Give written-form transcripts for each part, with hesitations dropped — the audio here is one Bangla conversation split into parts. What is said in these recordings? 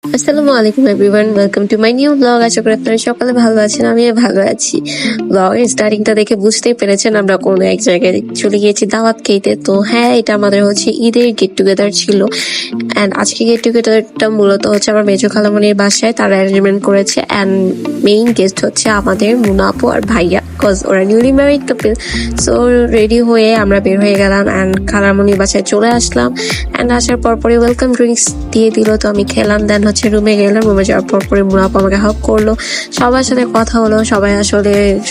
আসসালামু আলাইকুম everyone, welcome to my new blog. আশা করি আপনারা সকালে ভালো আছেন, আমিও ভালো আছি। ব্লগের স্টার্টিংটা দেখে বুঝতেই পেরেছেন আমরা কোনো এক জায়গায় চলে গিয়েছি দাওয়াত খেতে। তো হ্যাঁ, এটা আমাদের হচ্ছে ঈদের গেট টুগেদার ছিল। অ্যান্ড আজকে গেট টুগেদারটা মূলত হচ্ছে আমার মেজো খালামণির বাসায়, তারা অ্যারেঞ্জমেন্ট করেছে। অ্যান্ড মেইন গেস্ট হচ্ছে আমাদের মুনা আপু আর ভাইয়া, বিকজ ওরা newly married couple. So ready হয়ে আমরা বের হয়ে গেলাম অ্যান্ড খালামণির বাসায় চলে আসলাম। অ্যান্ড আসার পরে ওয়েলকাম ড্রিঙ্কস দিয়ে দিল, তো আমি খেলাম। দেন হচ্ছে রুমে গেলাম, রুমে যাওয়ার পরে মুনা আপু আমাকে হেল্প করলো, সবার সাথে কথা হলো।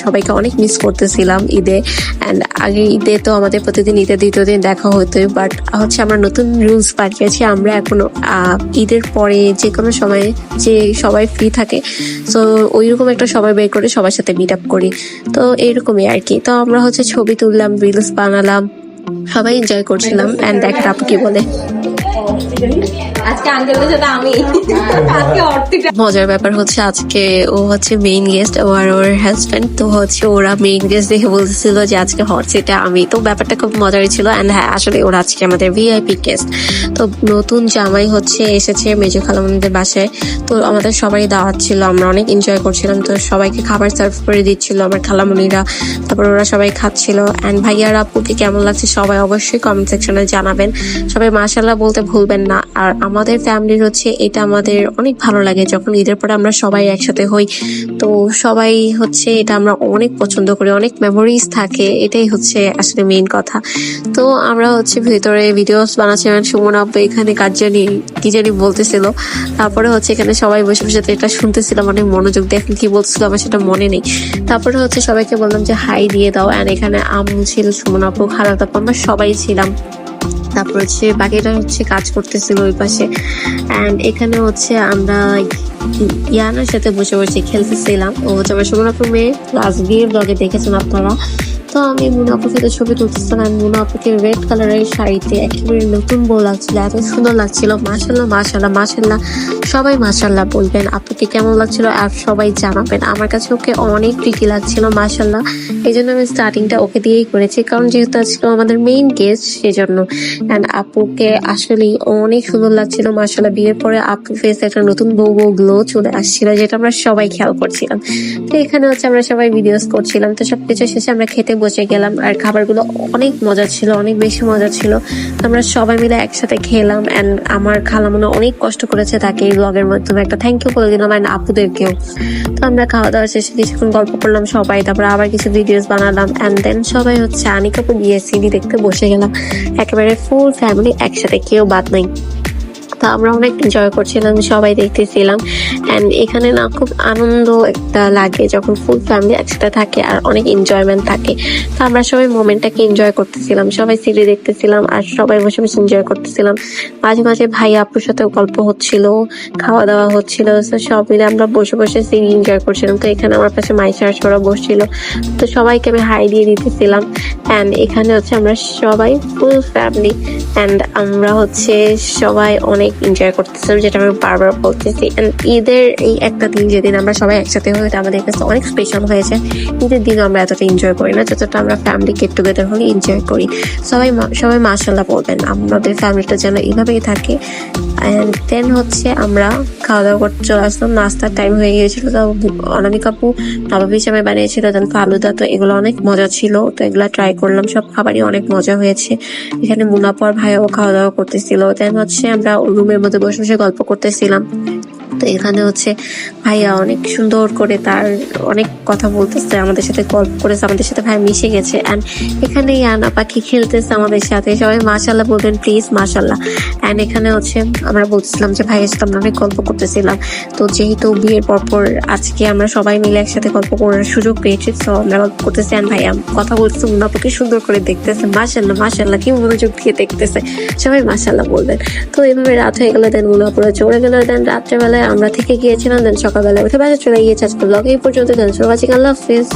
সবাইকে অনেক মিস করতেছিলাম ঈদে। অ্যান্ড আগে ঈদে তো আমাদের প্রতিদিন ঈদের দ্বিতীয় দিন দেখা হতোই, বাট হচ্ছে আমরা নতুন রুলস পাঠিয়েছি। আমরা এখনো ঈদের পরে যে কোনো সময় যে সবাই ফ্রি থাকে, সো ওইরকম একটা সময় বের করে সবার সাথে মিট আপ করি। তো এইরকমই আর কি। তো আমরা হচ্ছে ছবি তুললাম, রিলস বানালাম, সবাই এনজয় করছিলাম। অ্যান্ড দেখ আপু কি বলে। আজকে আঙ্কেলের সাথে আমি আজকে অর্থিটা মজার ব্যাপার হচ্ছে আজকে ও হচ্ছে মেইন গেস্ট, ও আর ওর হাজব্যান্ড। তো হচ্ছে ওরা মেইন গেস্ট দেখে বলতেছিল যে আজকে হট সিটে আমি। তো ব্যাপারটা খুব মজারই ছিল। অ্যান্ড হ্যাঁ, আসলে ওরা আজকে আমাদের ভিআইপি গেস্ট। তো নতুন জামাই হচ্ছে এসেছে মেজো খালামণিদের বাসায়। তো আমাদের সবাই দাওয়াত ছিল, আমরা অনেক এনজয় করছিলাম। তো সবাইকে খাবার সার্ভ করে দিচ্ছিল আমার খালামণিরা, তারপর ওরা সবাই খাচ্ছিল। অ্যান্ড ভাইয়ার আপুকে কেমন লাগছে সবাই অবশ্যই কমেন্ট সেকশনে জানাবেন। সবাই মাশাআল্লাহ বলতে ভুলবেন না। আর আমাদের ফ্যামিলির হচ্ছে এটা আমাদের অনেক ভালো লাগে যখন ঈদের পরে আমরা সবাই একসাথে হই। তো সবাই হচ্ছে এটা আমরা অনেক পছন্দ করি, অনেক মেমোরিজ থাকে, এটাই হচ্ছে আসলে মেইন কথা। তো আমরা হচ্ছে ভেতরে ভিডিওস বানাচ্ছিলাম, সুমন আপু এখানে কি জানি বলতেছিল। তারপরে হচ্ছে এখানে সবাই বসে বসে এটা শুনতেছিলাম অনেক মনোযোগ দিয়ে। এখন কি বলছিল আমার সেটা মনে নেই। তারপরে হচ্ছে সবাইকে বললাম যে হাই দিয়ে দাও। অ্যান্ড এখানে আম্মু ছিল, সুমন আপু, খালাতো আপু, আমরা সবাই ছিলাম। তারপর হচ্ছে বাকিটা হচ্ছে কাজ করতেছিল ওই পাশে। অ্যান্ড এখানে হচ্ছে আমরা ইয়ানার সাথে বসে বসে খেলতেছিলাম। ও হচ্ছে আমার সুমনাপুর মেয়ে, লাস্ট বিয়ে ব্লগে দেখেছেন আপনারা। তো আমি মুনা আপুর সাথে ছবি তুলতেছিলাম। মুনা আপুকে রেড কালারের শাড়িতে একেবারে নতুন বউ লাগছিল, এত সুন্দর লাগছিল। মাশাল্লাহ মাশাল্লাহ মাশাল্লাহ, সবাই মাশাল্লাহ বলবেন। আপুকে কেমন লাগছিল আর সবাই জানাবেন। আমার কাছে ওকে অনেক প্রিটি লাগছিল মাশাল্লাহ। এই জন্য আমি স্টার্টিংটা ওকে দিয়েই করেছি, কারণ যেহেতু আজকে আমাদের মেইন গেস্ট সেজন্য। অ্যান্ড আপুকে আসলেই অনেক সুন্দর লাগছিল মাশাল্লাহ। বিয়ের পরে আপুর ফেসে একটা নতুন বউ গ্লো চলে আসছিল, যেটা আমরা সবাই খেয়াল করছিলাম। তো এখানে হচ্ছে আমরা সবাই ভিডিওস করছিলাম। তো সবকিছু শেষে আমরা খেতে বসে গেলাম। আর খাবারগুলো অনেক মজা ছিল, অনেক বেশি মজা ছিল। আমরা সবাই মিলে একসাথে খেলাম। অ্যান্ড আমার খালামুনা অনেক কষ্ট করেছে, তাকে এই ব্লগের মাধ্যমে একটা থ্যাংক ইউ বলে দিলাম, অ্যান্ড আপুদেরকেও। তো আমরা খাওয়া দাওয়া শেষে কিছুক্ষণ গল্প করলাম সবাই, তারপরে আবার কিছু ভিডিওস বানালাম। অ্যান্ড দেন সবাই হচ্ছে আনিকাপুর গিয়ে সিডি দেখতে বসে গেলাম। একেবারে ফুল ফ্যামিলি একসাথে, কেউ বাদ নাই। তো আমরা অনেক এনজয় করছিলাম, সবাই দেখতেছিলাম। অ্যান্ড এখানে না খুব আনন্দ একটা লাগে যখন ফুল ফ্যামিলি একসাথে থাকে আর অনেক এনজয়মেন্ট থাকে। তো আমরা সবাই মোমেন্টটাকে এনজয় করতেছিলাম, সবাই সিডি দেখতেছিলাম আর সবাই বসে বসে এনজয় করতেছিলাম। মাঝে মাঝে ভাই আপুর সাথে গল্প হচ্ছিল, খাওয়া দাওয়া হচ্ছিল। তো সব মিলে আমরা বসে বসে সিডি এনজয় করছিলাম। তো এখানে আমার পাশে মাইশা ওরা বসছিল, তো সবাইকে আমি হাই দিয়ে দিতেছিলাম। অ্যান্ড এখানে হচ্ছে আমরা সবাই ফুল ফ্যামিলি, অ্যান্ড আমরা হচ্ছে সবাই অনেক এনজয় করতেছিলাম, যেটা আমি বারবার বলতেছি। অ্যান্ড ঈদের এই একটা দিন যেদিন আমরা সবাই একসাথে হই, আমাদের কাছে অনেক স্পেশাল হয়েছে। ঈদের দিন আমরা এতটা এনজয় করি না যতটা আমরা ফ্যামিলি গেট টুগেদার হলে এনজয় করি। সবাই মাশাল্লাহ বলবেন, আমাদের ফ্যামিলিটা যেন এইভাবেই থাকে। অ্যান্ড দেন হচ্ছে আমরা খাওয়া দাওয়া করতে চলে আসলাম। নাস্তার টাইম হয়ে গিয়েছিল। তো অনামিক আপু নবাব হিসাবে বানিয়েছিল, দেন ফালুদা। তো এগুলো অনেক মজা ছিল, তো এগুলো ট্রাই করলাম। সব খাবারই অনেক মজা হয়েছে। এখানে মুনাপু আর ভাইয়াও খাওয়া দাওয়া করতেছিল। দেন হচ্ছে আমরা রুমের মধ্যে বসে বসে গল্প করতেছিলাম। তো এখানে হচ্ছে ভাইয়া অনেক সুন্দর করে তার অনেক কথা বলতেছে, আমাদের সাথে গল্প করেছে, আমাদের সাথে ভাইয়া মিশে গেছে। অ্যান্ড এখানে ইয়ানা পাখি খেলতেছে আমাদের সাথে, সবাই মাশাল্লাহ বলবেন প্লিজ মাশাল্লাহ। অ্যান্ড এখানে হচ্ছে আমরা বলতেছিলাম যে ভাইয়ের সাথে আমরা অনেক গল্প করতেছিলাম। তো যেহেতু বিয়ের পর আজকে আমরা সবাই মিলে একসাথে গল্প করার সুযোগ পেয়েছি, তো আমরা গল্প করতেছি। অ্যান্ড ভাইয়া কথা বলতেছে, মুনাপুকে সুন্দর করে দেখতেছে, মাশাল্লাহ মাশাল্লাহ, কি মনোযোগ দিয়ে দেখতেছে, সবাই মাশাল্লাহ বলবেন। তো এইভাবে রাত হয়ে গেল, দেন মুনাপুরা চলে গেল। দেন রাত্রেবেলায় আমরা থেকে গিয়েছিলাম, দেন সকালবেলা উঠে বাসা চলে গিয়েছে। আজকে ব্লগ এই পর্যন্ত। দেন সবাই আল্লাহ হাফিজ।